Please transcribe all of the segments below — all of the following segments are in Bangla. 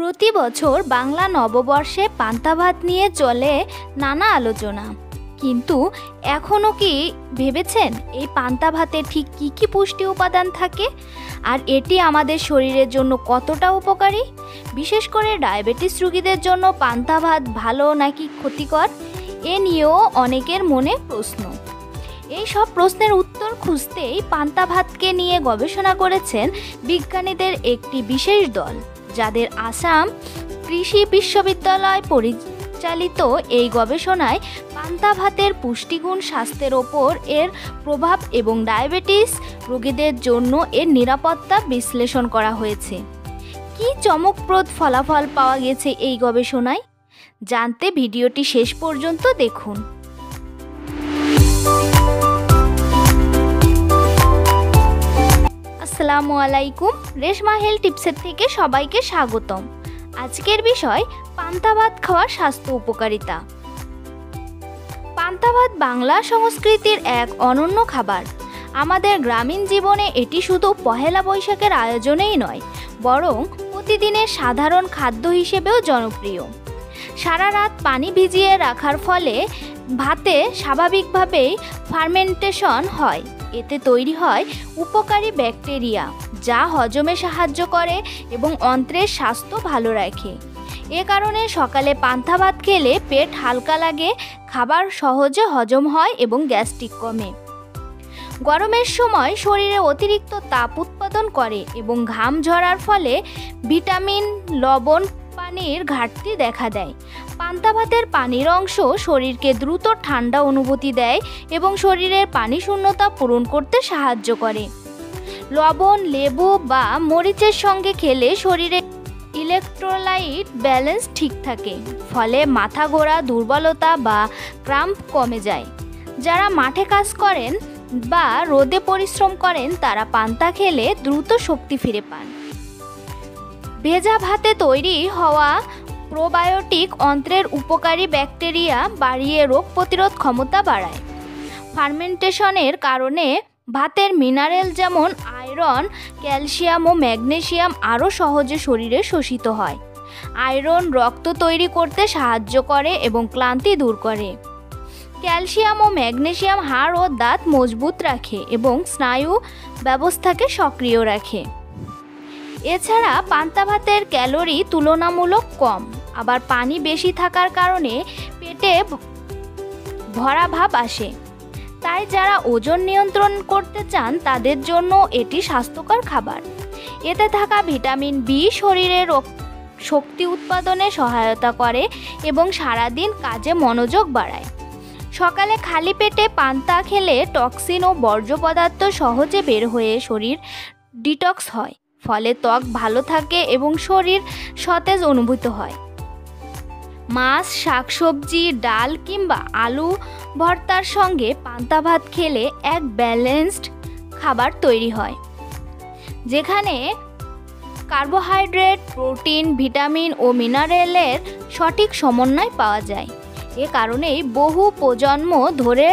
প্রতি বছর বাংলা নববর্ষে পান্তা ভাত নিয়ে চলে নানা আলোচনা, কিন্তু এখনও কি ভেবেছেন এই পান্তা ভাতে ঠিক কী কী পুষ্টি উপাদান থাকে আর এটি আমাদের শরীরের জন্য কতটা উপকারী? বিশেষ করে ডায়াবেটিস রোগীদের জন্য পান্তা ভাত ভালো নাকি ক্ষতিকর, এ নিয়েও অনেকের মনে প্রশ্ন। এই সব প্রশ্নের উত্তর খুঁজতেই পান্তা ভাতকে নিয়ে গবেষণা করেছেন বিজ্ঞানীদের একটি বিশেষ দল, যাদের আসাম কৃষি বিশ্ববিদ্যালয় পরিচালিত। এই গবেষণায় পান্তা ভাতের পুষ্টিগুণ, স্বাস্থ্যের ওপর এর প্রভাব এবং ডায়াবেটিস রোগীদের জন্য এর নিরাপত্তা বিশ্লেষণ করা হয়েছে। কী চমকপ্রদ ফলাফল পাওয়া গেছে এই গবেষণায়, জানতে ভিডিওটি শেষ পর্যন্ত দেখুন। আসসালামু আলাইকুম, রেশমা হেলথ টিপসের থেকে সবাইকে স্বাগতম। আজকের বিষয় পান্তা ভাত খাওয়ার স্বাস্থ্য উপকারিতা। পান্তা ভাত বাংলা সংস্কৃতির এক অনন্য খাবার। আমাদের গ্রামীণ জীবনে এটি শুধু পহেলা বৈশাখের আয়োজনেই নয়, বরং প্রতিদিনের সাধারণ খাদ্য হিসেবেও জনপ্রিয়। সারা রাত পানি ভিজিয়ে রাখার ফলে ভাতে স্বাভাবিকভাবেই ফার্মেন্টেশন হয়। এতে তৈরি হয় উপকারী ব্যাকটেরিয়া, যা হজমে সাহায্য করে এবং অন্ত্রের স্বাস্থ্য ভালো রাখে। এ কারণে সকালে পান্তা ভাত খেলে পেট হালকা লাগে, খাবার সহজে হজম হয় এবং গ্যাস্ট্রিক কমে। গরমের সময় শরীরে অতিরিক্ত তাপ উৎপাদন করে এবং ঘাম ঝরার ফলে ভিটামিন, লবণ, পানির ঘাটতি দেখা দেয়। পান্তা ভাতের পানির অংশ শরীরকে দ্রুত ঠান্ডা অনুভূতি দেয় এবং শরীরের পানি শূন্যতা পূরণ করতে সাহায্য করে। লবণ, লেবু বা মরিচের সঙ্গে খেলে শরীরে ইলেকট্রোলাইট ব্যালেন্স ঠিক থাকে, ফলে মাথা ঘোরা, দুর্বলতা বা ক্রাম্প কমে যায়। যারা মাঠে কাজ করেন বা রোদে পরিশ্রম করেন, তারা পান্তা খেলে দ্রুত শক্তি ফিরে পান। ভেজা ভাতে তৈরি হওয়া প্রোবায়োটিক অন্ত্রের উপকারী ব্যাকটেরিয়া বাড়িয়ে রোগ প্রতিরোধ ক্ষমতা বাড়ায়। ফার্মেন্টেশনের কারণে ভাতের মিনারেল যেমন আয়রন, ক্যালসিয়াম ও ম্যাগনেসিয়াম আরও সহজে শরীরে শোষিত হয়। আয়রন রক্ত তৈরি করতে সাহায্য করে এবং ক্লান্তি দূর করে। ক্যালসিয়াম ও ম্যাগনেসিয়াম হাড় ও দাঁত মজবুত রাখে এবং স্নায়ু ব্যবস্থাকে সক্রিয় রাখে। এছাড়া পান্তা ভাতের ক্যালোরি তুলনামূলক কম, আবার পানি বেশি থাকার কারণে পেটে ভরা ভাব আসে। তাই যারা ওজন নিয়ন্ত্রণ করতে চান, তাদের জন্য এটি স্বাস্থ্যকর খাবার। এতে থাকা ভিটামিন বি শরীরে শক্তি উৎপাদনে সহায়তা করে এবং সারাদিন কাজে মনোযোগ বাড়ায়। সকালে খালি পেটে পান্তা খেলে টক্সিন ও বর্জ্য পদার্থ সহজে বের হয়ে শরীর ডিটক্স হয়, ফলে ত্বক ভালো থাকে এবং শরীর সতেজ অনুভূত হয়। মাছ, শাকসবজি, ডাল কিংবা আলু ভর্তার সঙ্গে পান্তা ভাত খেলে এক ব্যালেন্সড খাবার তৈরি হয়, যেখানে কার্বোহাইড্রেট, প্রোটিন, ভিটামিন ও মিনারেলের সঠিক সমন্বয় পাওয়া যায়। এ কারণেই বহু প্রজন্ম ধরে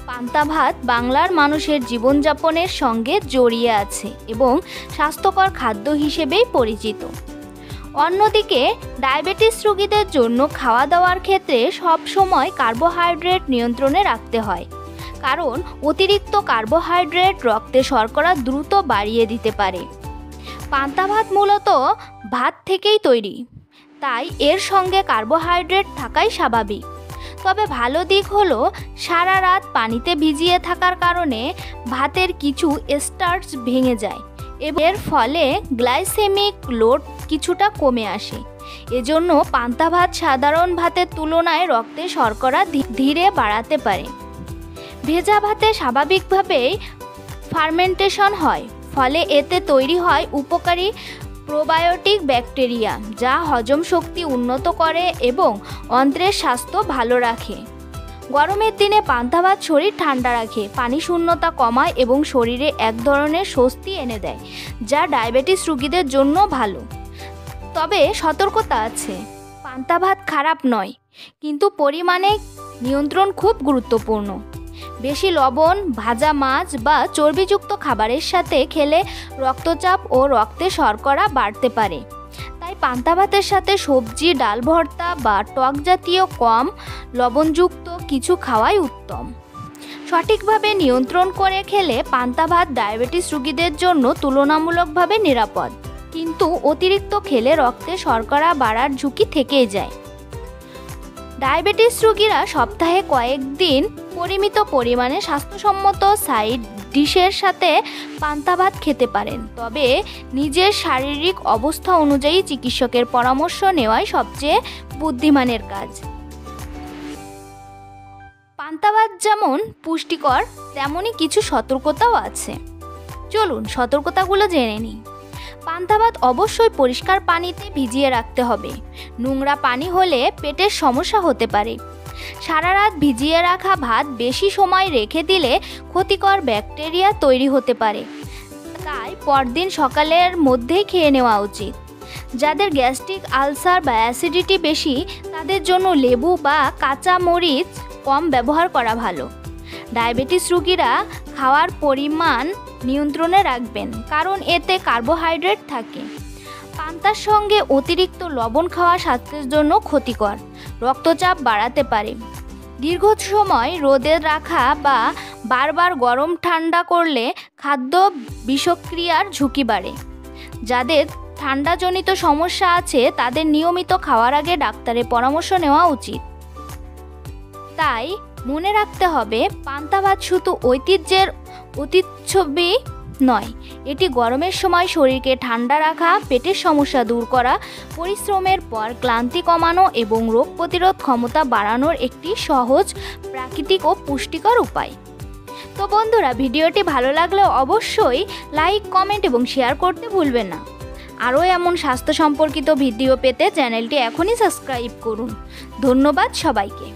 পান্তা ভাত বাংলার মানুষের জীবনযাপনের সঙ্গে জড়িয়ে আছে এবং স্বাস্থ্যকর খাদ্য হিসেবেই পরিচিত। অন্যদিকে ডায়াবেটিস রোগীদের জন্য খাওয়া দাওয়ার ক্ষেত্রে সবসময় কার্বোহাইড্রেট নিয়ন্ত্রণে রাখতে হয়, কারণ অতিরিক্ত কার্বোহাইড্রেট রক্তে শর্করা দ্রুত বাড়িয়ে দিতে পারে। পান্তা ভাত মূলত ভাত থেকেই তৈরি, তাই এর সঙ্গে কার্বোহাইড্রেট থাকাই স্বাভাবিক। তবে ভালো দিক হলো সারা রাত পানিতে ভিজিয়ে থাকার কারণে ভাতের কিছু স্টার্চ ভেঙে যায় এবং এর ফলে গ্লাইসেমিক লোড কিছুটা কমে আসে। এজন্য পান্তা ভাত সাধারণ ভাতের তুলনায় রক্তে শর্করা ধীরে বাড়াতে পারে। ভেজা ভাতে স্বাভাবিকভাবেই ফার্মেন্টেশন হয়, ফলে এতে তৈরি হয় উপকারী প্রোবায়োটিক ব্যাকটেরিয়া, যা হজম শক্তি উন্নত করে এবং অন্ত্রের স্বাস্থ্য ভালো রাখে। গরমের দিনে পান্তা ভাত শরীর ঠান্ডা রাখে, পানি শূন্যতা কমায় এবং শরীরে এক ধরনের স্বস্তি এনে দেয়, যা ডায়াবেটিস রোগীদের জন্য ভালো। তবে সতর্কতা আছে, পান্তা ভাত খারাপ নয়, কিন্তু পরিমাণে নিয়ন্ত্রণ খুব গুরুত্বপূর্ণ। বেশি লবণ, ভাজা মাছ বা চর্বিযুক্ত খাবারের সাথে খেলে রক্তচাপ ও রক্তে শর্করা বাড়তে পারে। তাই পান্তা ভাতের সাথে সবজি, ডাল ভর্তা বা টক জাতীয় কম লবণযুক্ত কিছু খাওয়াই উত্তম। সঠিকভাবে নিয়ন্ত্রণ করে খেলে পান্তা ভাত ডায়াবেটিস রোগীদের জন্য তুলনামূলকভাবে নিরাপদ, কিন্তু অতিরিক্ত খেলে রক্তে শর্করা বাড়ার ঝুঁকি থেকেই যায়। ডায়াবেটিস রোগীরা সপ্তাহে কয়েকদিন পরিমিত পরিমাণে স্বাস্থ্যসম্মত সাইড ডিশের সাথে পান্তা ভাত খেতে পারেন, তবে নিজের শারীরিক অবস্থা অনুযায়ী চিকিৎসকের পরামর্শ নেওয়াই সবচেয়ে বুদ্ধিমানের কাজ। পান্তা ভাত যেমন পুষ্টিকর, তেমনই কিছু সতর্কতাও আছে। চলুন সতর্কতাগুলো জেনে নিই। পান্তা ভাত অবশ্যই পরিষ্কার পানিতে ভিজিয়ে রাখতে হবে। নোংরা পানি হলে পেটের সমস্যা হতে পারে। সারা রাত ভিজিয়ে রাখা ভাত বেশি সময় রেখে দিলে ক্ষতিকর ব্যাকটেরিয়া তৈরি হতে পারে, তাই পরদিন সকালের মধ্যেই খেয়ে নেওয়া উচিত। যাদের গ্যাস্ট্রিক আলসার বা অ্যাসিডিটি বেশি, তাদের জন্য লেবু বা কাঁচা মরিচ কম ব্যবহার করা ভালো। ডায়াবেটিস রোগীরা খাওয়ার পরিমাণ নিয়ন্ত্রণে রাখবেন, কারণ এতে কার্বোহাইড্রেট থাকে। পান্তার সঙ্গে অতিরিক্ত লবণ খাওয়া স্বাস্থ্যের জন্য ক্ষতিকর, রক্তচাপ বাড়াতে পারে। দীর্ঘ সময় রোদে রাখা বা বারবার গরম ঠান্ডা করলে খাদ্য বিষক্রিয়ার ঝুঁকি বাড়ে। যাদের ঠান্ডাজনিত সমস্যা আছে, তাদের নিয়মিত খাওয়ার আগে ডাক্তারের পরামর্শ নেওয়া উচিত। তাই মনে রাখতে হবে, পান্তা ভাত শুধু ঐতিহ্যের ঐতিহ্যবি নয়, এটি গরমের সময় শরীরকে ঠান্ডা রাখা, পেটের সমস্যা দূর করা, পরিশ্রমের পর ক্লান্তি কমানো এবং রোগ প্রতিরোধ ক্ষমতা বাড়ানোর একটি সহজ, প্রাকৃতিক ও পুষ্টিকর উপায়। তো বন্ধুরা, ভিডিওটি ভালো লাগলে অবশ্যই লাইক, কমেন্ট এবং শেয়ার করতে ভুলবেন না। আরও এমন স্বাস্থ্য সম্পর্কিত ভিডিও পেতে চ্যানেলটি এখনই সাবস্ক্রাইব করুন। ধন্যবাদ সবাইকে।